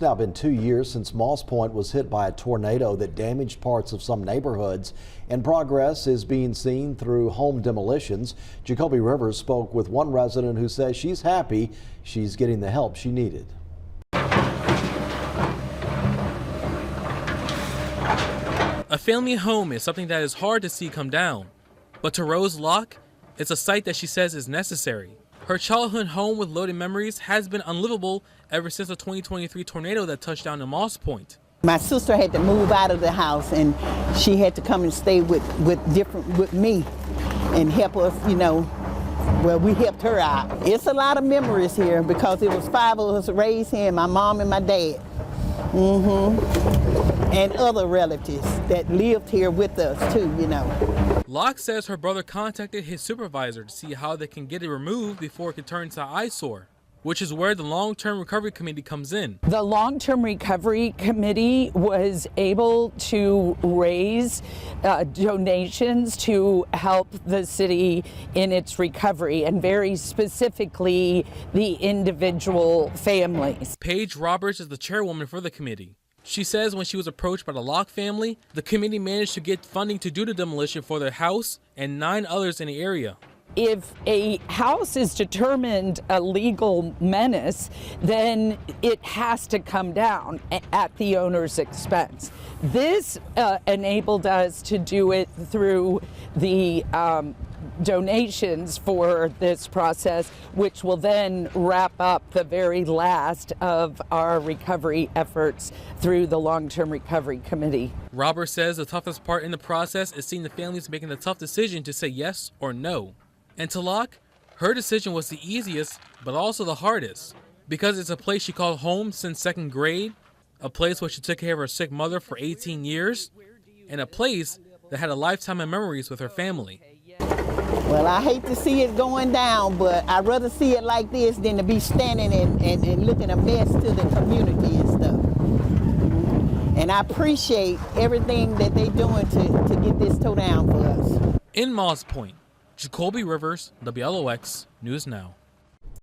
It's now been 2 years since Moss Point was hit by a tornado that damaged parts of some neighborhoods, and progress is being seen through home demolitions. Jacoby Rivers spoke with one resident who says she's happy she's getting the help she needed. A family home is something that is hard to see come down, but to Rose Locke, it's a sight that she says is necessary. Her childhood home with loaded memories has been unlivable ever since the 2023 tornado that touched down in Moss Point. My sister had to move out of the house, and she had to come and stay with me and help us, well, we helped her out. It's a lot of memories here because it was 5 of us raised here, my mom and my dad. And other relatives that lived here with us too, Locke says her brother contacted his supervisor to see how they can get it removed before it could turn into an eyesore, which is where the Long-Term Recovery Committee comes in. The Long-Term Recovery Committee was able to raise donations to help the city in its recovery, and very specifically the individual families. Paige Roberts is the chairwoman for the committee. She says when she was approached by the Locke family, the committee managed to get funding to do the demolition for their house and 9 others in the area. If a house is determined a legal menace, then it has to come down at the owner's expense. This enabled us to do it through the donations for this process, which will then wrap up the very last of our recovery efforts through the Long-Term Recovery Committee. Robert says the toughest part in the process is seeing the families making the tough decision to say yes or no. And to Locke, her decision was the easiest, but also the hardest, because it's a place she called home since 2nd grade, a place where she took care of her sick mother for 18 years, and a place that had a lifetime of memories with her family. Well, I hate to see it going down, but I'd rather see it like this than to be standing and looking a mess to the community and stuff. And I appreciate everything that they're doing to get this tore down for us. In Moss Point, Jacoby Rivers, WLOX News Now.